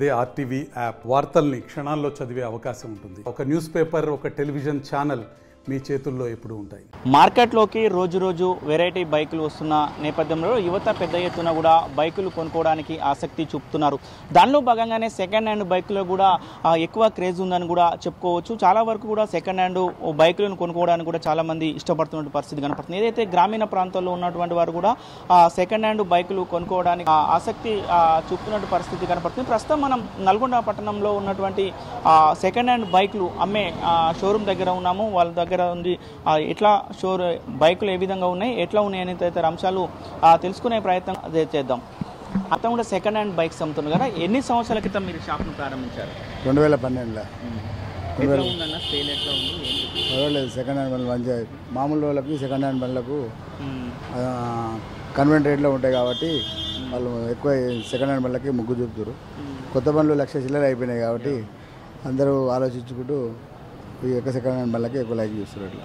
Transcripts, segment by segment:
అదే RTV app వార్తల్ని క్షణాల్లో చదివే అవకాశం ఉంటుంది. ఒక న్యూస్ పేపర్, ఒక టెలివిజన్ ఛానల్ మీ చేతుల్లో ఎప్పుడు ఉంటాయి. మార్కెట్లోకి రోజు రోజు వెరైటీ బైకులు వస్తున్న నేపథ్యంలో యువత పెద్ద ఎత్తున కూడా బైకులు కొనుక్కోవడానికి ఆసక్తి చూపుతున్నారు. దానిలో భాగంగానే సెకండ్ హ్యాండ్ బైకులో కూడా ఎక్కువ క్రేజ్ ఉందని కూడా చెప్పుకోవచ్చు. చాలా వరకు కూడా సెకండ్ హ్యాండ్ బైకులను కొనుక్కోవడానికి కూడా చాలామంది ఇష్టపడుతున్న పరిస్థితి కనపడుతుంది. ఏదైతే గ్రామీణ ప్రాంతాల్లో ఉన్నటువంటి వారు కూడా సెకండ్ హ్యాండ్ బైకులు కొనుక్కోవడానికి ఆసక్తి చూపుతున్నట్టు పరిస్థితి కనపడుతుంది. ప్రస్తుతం మనం నల్గొండ పట్టణంలో ఉన్నటువంటి సెకండ్ హ్యాండ్ బైకులు అమ్మే షోరూమ్ దగ్గర ఉన్నాము. వాళ్ళ దగ్గర ఉంది ఎట్లా బైకులు ఏ విధంగా ఉన్నాయి, ఎట్లా ఉన్నాయి అనే తదితర అంశాలు తెలుసుకునే ప్రయత్నం చేద్దాం. అతను కూడా సెకండ్ హ్యాండ్ బైక్స్ అమ్ముతున్నారు కదా, ఎన్ని సంవత్సరాల క్రితం మీరు షాప్ను ప్రారంభించారు? 2012లో. ఎట్లా ఉందన్న సేల్ ఎట్లా ఉంది? పర్వాలేదు, సెకండ్ హ్యాండ్ బండ్లు మంచిగా మామూలు వాళ్ళకి సెకండ్ హ్యాండ్ బండ్లకు కన్వెంట్ రేట్లో ఉంటాయి కాబట్టి వాళ్ళు ఎక్కువ సెకండ్ హ్యాండ్ బండ్లకి మొగ్గు చూపుతారు. కొత్త బండ్లు 1,00,000 చిల్లర అయిపోయినాయి కాబట్టి అందరూ ఆలోచించుకుంటూ ఈ యొక్క సెకండ్ హ్యాండ్ బండ్లకి ఎక్కువ లైక్ చేస్తారు. అట్లా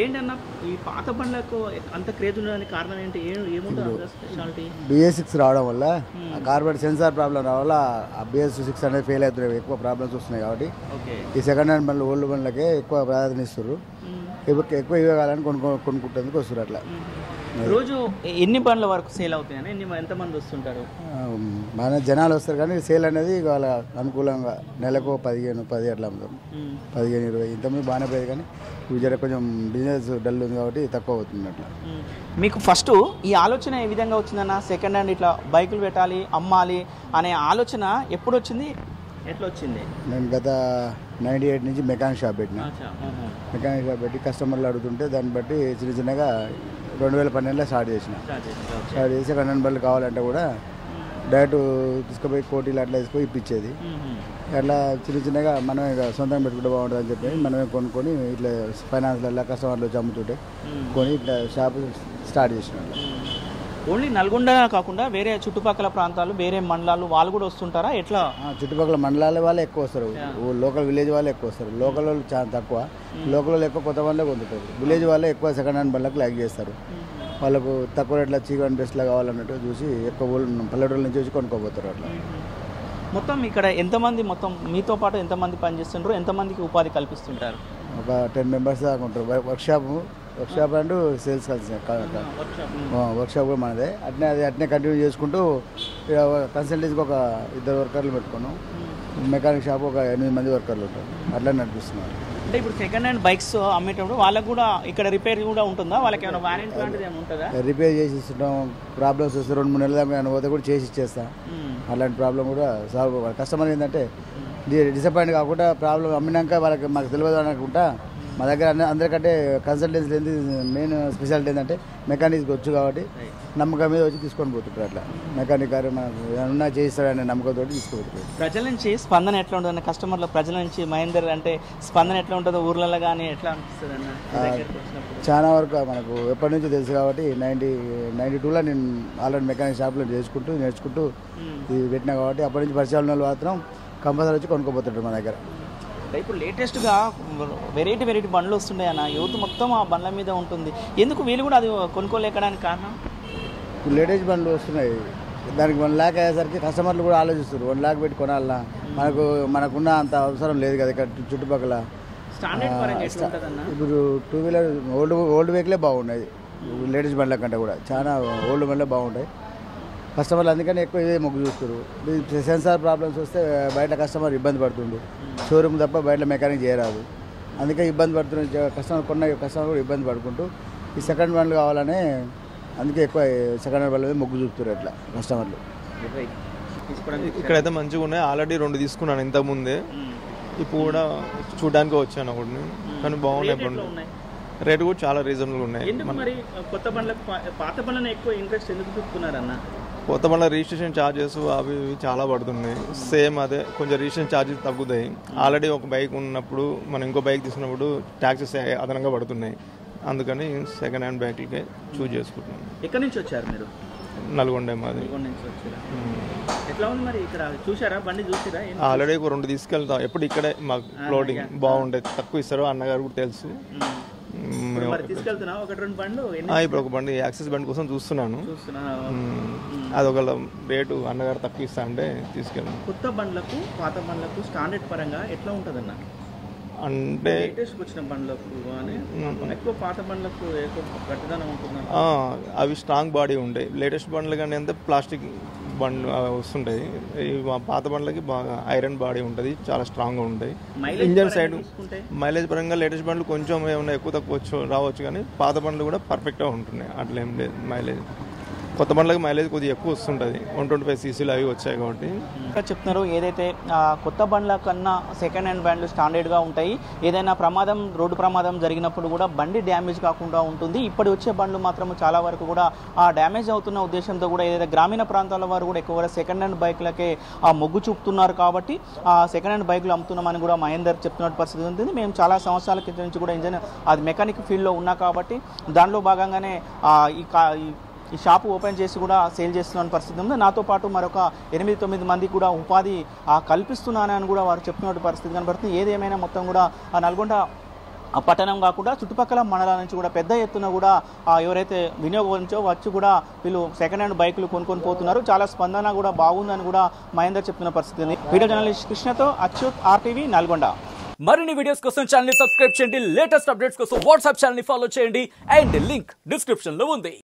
ఏంటన్నా ఈ పాత బండ్లకు అంత క్రేజ్ ఉండడానికి కారణం ఏంటి? ఏముంటుంది స్పెషాలిటీ? BS6 రావడం వల్ల ఆ కార్బన్ సెన్సార్ ప్రాబ్లం రావడం వల్ల ఆ BS6 అనేది ఫెయిల్ అవుతున్నాయి, ఎక్కువ ప్రాబ్లమ్స్ వస్తున్నాయి కాబట్టి ఈ సెకండ్ హ్యాండ్ బండ్లు ఓల్డ్ బండ్లకే ఎక్కువ ప్రాధాన్యత ఇస్తారు. ఎక్కువ ఇవ్వగాలని కొనుక్కుంటేందుకు వస్తారు. అట్లా రోజు ఎన్ని బండ్ల వరకు సేల్ అవుతాయని ఎంతమంది వస్తుంటారు? మన జనాలు వస్తారు కానీ సేల్ అనేది వాళ్ళ అనుకూలంగా నెలకు 15-10 అట్లా అమ్ముతాం. 15-20 ఇంతమంది బాగానే పోయేది కానీ ఇప్పుడు కొంచెం బిజినెస్ డల్ ఉంది కాబట్టి తక్కువ అవుతుంది. అట్లా మీకు ఫస్ట్ ఈ ఆలోచన ఏ విధంగా వచ్చిందన్న? సెకండ్ హ్యాండ్ ఇట్లా బైకులు పెట్టాలి, అమ్మాలి అనే ఆలోచన ఎప్పుడు వచ్చింది, ఎట్లా వచ్చింది? నేను గత 98 నుంచి మెకానిక్ షాప్ పెట్టిన. మెకానిక్ షాప్ పెట్టి కస్టమర్లు అడుగుతుంటే దాన్ని బట్టి చిన్న చిన్నగా 2012లో స్టార్ట్ చేసి సెకండ్ హ్యాండ్ బండ్లు కావాలంటే కూడా డైరెక్ట్ తీసుకుపోయి కోటీలు అట్లా తీసుకొని ఇప్పించేది. అట్లా చిన్న చిన్నగా మనమే సొంతంగా పెట్టుకుంటే బాగుంటుంది అని చెప్పి మనమే కొనుక్కొని ఇట్లా ఫైనాన్స్లలో కస్టమర్లు వచ్చి అమ్ముతుంటే కొని ఇట్లా షాప్ స్టార్ట్ చేసినాం. ఓన్లీ నల్గొండ కాకుండా వేరే చుట్టుపక్కల ప్రాంతాలు, వేరే మండలాలు వాళ్ళు కూడా వస్తుంటారా? ఎట్లా? చుట్టుపక్కల మండలాల వాళ్ళే ఎక్కువ వస్తారు, లోకల్ విలేజ్ వాళ్ళే ఎక్కువ వస్తారు. లోకల్ వాళ్ళు చాలా తక్కువ, లోకల్ వాళ్ళు ఎక్కువ కొత్త బండ్లే కొంటుంటారు. విలేజ్ వాళ్ళే ఎక్కువ సెకండ్ హ్యాండ్ బండ్లకు లైక్ చేస్తారు. వాళ్ళకు తక్కువ రేట్ల చీప్ అండ్ బెస్ట్లా కావాలన్నట్టు చూసి ఎక్కువ పల్లెటూరు నుంచి వచ్చి కొనుక్కోపోతారు. అట్లా మొత్తం ఇక్కడ ఎంతమంది, మొత్తం మీతో పాటు ఎంతమంది పనిచేస్తుంటారు, ఎంతమందికి ఉపాధి కల్పిస్తుంటారు? ఒక 10 మెంబర్స్ దాకా ఉంటారు. వర్క్షాప్ అండ్ సేల్స్ కలిసి వర్క్షాప్ కూడా మనదే. అట్నే కంటిన్యూ చేసుకుంటూ కన్సల్టెన్సీకి ఒక 2 వర్కర్లు పెట్టుకున్నాం. మెకానిక్ షాప్ ఒక 8 మంది వర్కర్లు ఉంటారు. అట్లా నడిపిస్తున్నారు. అంటే ఇప్పుడు సెకండ్ హ్యాండ్ బైక్స్ అమ్మేటప్పుడు వాళ్ళకు కూడా ఇక్కడ రిపేర్ కూడా ఉంటుందా? వాళ్ళకి ఏమైనా వారంటీ లాంటిది ఏమైనా ఉంటుందా? రిపేర్ చేసి ఇస్తుంటాం. ప్రాబ్లమ్స్ వస్తే 2-3 నెలల దాకా పోతే కూడా చేసి ఇచ్చేస్తా. అలాంటి ప్రాబ్లం కూడా సాల్వ్ అవ్వాలి. కస్టమర్ ఏంటంటే డిసప్పాయింట్ కాకుండా ప్రాబ్లం అమ్మినాక వాళ్ళకి మాకు తెలియదు అనుకుంటా మా దగ్గర అందరికంటే కన్సల్టెన్సీ ఏంటి మెయిన్ స్పెషాలిటీ ఏంటంటే మెకానిక్కి వచ్చు కాబట్టి నమ్మకం మీద వచ్చి తీసుకొని పోతుంటారు. అట్లా మెకానిక్ గారు మనకు ఏమన్నా చేయిస్తాడనే నమ్మకంతో తీసుకుపోతుంటారు. ప్రజల నుంచి స్పందన ఎట్లా ఉంటుంది? కస్టమర్ల ప్రజల నుంచి మహేందర్ అంటే స్పందన ఎట్లా ఉంటుందో ఊర్లలో కానీ ఎట్లా అనిపిస్తుంది అన్న? చాలా వరకు మనకు ఎప్పటి నుంచో తెలుసు కాబట్టి 92లో నేను ఆల్రెడీ మెకానిక్ షాప్లో నేర్చుకుంటూ ఇది పెట్టినా కాబట్టి అప్పటి నుంచి పరిచయాలు ఉన్న వాళ్ళు మాత్రం కంపల్సరీ వచ్చి కొనుక్కోపోతుంటారు మన దగ్గర. ఇప్పుడు లేటెస్ట్గా వెరైటీ బండ్లు వస్తున్నాయి అన్న, యూత్ మొత్తం ఆ బండ్ల మీద ఉంటుంది. ఎందుకు వీళ్ళు కూడా అది కొనుక్కోలేకడానికి కారణం? లేటెస్ట్ బండ్లు వస్తున్నాయి, దానికి 1 lakh అయ్యేసరికి కస్టమర్లు కూడా ఆలోచిస్తారు 1 lakh పెట్టి కొనాలన్నా. మనకున్న అంత అవసరం లేదు కదా ఇక్కడ చుట్టుపక్కల. ఇప్పుడు 2 వీలర్ ఓల్డ్ వెహికలే బాగున్నాయి లేటెస్ట్ బండ్ల కంటే కూడా. చాలా ఓల్డ్ బండ్లే బాగుంటాయి. కస్టమర్లు అందుకని ఎక్కువ ఇదే మొగ్గు చూస్తారు. సెన్సార్ ప్రాబ్లమ్స్ వస్తే బయట కస్టమర్ ఇబ్బంది పడుతుండు, షోరూమ్ తప్ప బయట మెకానిక్ చేయరాదు. అందుకే ఇబ్బంది పడుతున్న కస్టమర్ కూడా ఇబ్బంది పడుకుంటూ ఈ సెకండ్ బండ్లు కావాలనే అందుకే ఎక్కువ సెకండ్ హ్యాండ్ బండ్ల మీద మొగ్గు చూపుతారు అట్లా కస్టమర్లు. ఇక్కడైతే మంచిగా ఉన్నాయి. ఆల్రెడీ 2 తీసుకున్నాను ఇంతకుముందే. ఇప్పుడు కూడా చూడడానికి వచ్చాను ఒకటి, కానీ బాగున్నాయి బండ్లు. రేటు కూడా చాలా రీజనబుల్ ఉన్నాయి. కొత్త బండ్లకు పాత బండ్లను ఎక్కువ ఇంట్రెస్ట్ ఎందుకు చూపుతున్నారన్న? కొత్త బండ్ల రిజిస్ట్రేషన్ ఛార్జెస్ అవి చాలా పడుతున్నాయి. సేమ్ అదే కొంచెం రిజిస్ట్రేషన్ ఛార్జెస్ తగ్గుతాయి. ఆల్రెడీ ఒక బైక్ ఉన్నప్పుడు మనం ఇంకో బైక్ తీసుకున్నప్పుడు ట్యాక్సెస్ అదనంగా పడుతున్నాయి. అందుకని సెకండ్ హ్యాండ్ బైక్లకే చూజ్ చేసుకుంటున్నాను. ఎక్కడి నుంచి వచ్చారు మీరు? నల్గొండ మాది. ఎట్లా ఉంది మరి ఇక్కడ? చూసారా బండి? చూసారా? ఆల్రెడీ 2 తీసుకెళ్తాం. ఎప్పుడు ఇక్కడే మాకు ఫ్లోటింగ్ బాగుండేది, తక్కువ ఇస్తారు అన్నగారు కూడా తెలుసు. తీసుకెళ్తున్నా 1-2 బండ్లు. ఇప్పుడు ఒక బండి యాక్సెస్ బండి కోసం చూస్తున్నాను. అది ఒక రేటు అన్నగారు తక్కువ ఇస్తా అంటే తీసుకెళ్ళాను. కొత్త బండ్లకు పాత బండ్లకు స్టాండర్డ్ పరంగా ఎట్లా ఉంటుందన్న? అంటే లేటెస్ట్కి వచ్చిన బండ్లకు కానీ ఎక్కువ పాత బండ్లకు ఎక్కువ గట్టిదనం ఉంటుందా? అవి స్ట్రాంగ్ బాడీ ఉంటాయి. లేటెస్ట్ బండ్లు కానీ అంతే ప్లాస్టిక్ బండ్ వస్తుంటాయి. పాత బండ్లకి బాగా ఐరన్ బాడీ ఉంటుంది, చాలా స్ట్రాంగ్గా ఉంటాయి. ఇంజన్ సైడ్ మైలేజ్ పరంగా లేటెస్ట్ బండ్లు కొంచెం ఏమన్నా ఎక్కువ తక్కువ రావచ్చు, కానీ పాత బండ్లు కూడా పర్ఫెక్ట్గా ఉంటున్నాయి. అట్లా ఏం లేదు. మైలేజ్ కొత్త బండ్లకి మైలేజ్ కొద్దిగా ఎక్కువ వస్తుంటుంది, 125 cc అవి వచ్చాయి కాబట్టి. ఇంకా చెప్తున్నారు ఏదైతే కొత్త బండ్ల కన్నా సెకండ్ హ్యాండ్ బండ్లు స్టాండర్డ్గా ఉంటాయి. ఏదైనా ప్రమాదం, రోడ్డు ప్రమాదం జరిగినప్పుడు కూడా బండి డ్యామేజ్ కాకుండా ఉంటుంది. ఇప్పుడు వచ్చే బండ్లు మాత్రం చాలా వరకు కూడా ఆ డ్యామేజ్ అవుతున్న ఉద్దేశంతో కూడా ఏదైతే గ్రామీణ ప్రాంతాల వారు కూడా ఎక్కువగా సెకండ్ హ్యాండ్ బైక్లకే మొగ్గు చూపుతున్నారు. కాబట్టి ఆ సెకండ్ హ్యాండ్ బైక్లు అమ్ముతున్నామని కూడా మహేందర్ చెప్తున్న పరిస్థితి ఉంటుంది. మేము చాలా సంవత్సరాల క్రితం నుంచి కూడా ఇంజన్ అది మెకానిక్ ఫీల్డ్లో ఉన్నా కాబట్టి దానిలో భాగంగానే ఈ షాపు ఓపెన్ చేసి కూడా సేల్ చేస్తున్న పరిస్థితి ఉంది. నాతో పాటు మరొక 8-9 మంది కూడా ఉపాధి కల్పిస్తున్నానని కూడా వారు చెప్తున్న పరిస్థితి కనబడుతుంది. ఏదేమైనా మొత్తం కూడా నల్గొండ పట్టణం కాకుండా చుట్టుపక్కల మండలాల నుంచి కూడా పెద్ద ఎత్తున కూడా ఎవరైతే వినియోగించో వచ్చి కూడా వీళ్ళు సెకండ్ హ్యాండ్ బైకులు కొనుక్కొని పోతున్నారు. చాలా స్పందన కూడా బాగుందని కూడా మహేందర్ చెప్తున్న పరిస్థితి ఉంది. వీడియో జర్నలిస్ట్ కృష్ణతో అచ్యుత్, RTV, నల్గొండ. మరిన్ని వీడియోస్ కోసం ఛానల్ ని సబ్స్క్రైబ్ చేయండి. లేటెస్ట్ అప్డేట్స్ కోసం వాట్సాప్ ఛానల్ ని ఫాలో చేయండి. అండ్ లింక్ డిస్క్రిప్షన్ లో ఉంది.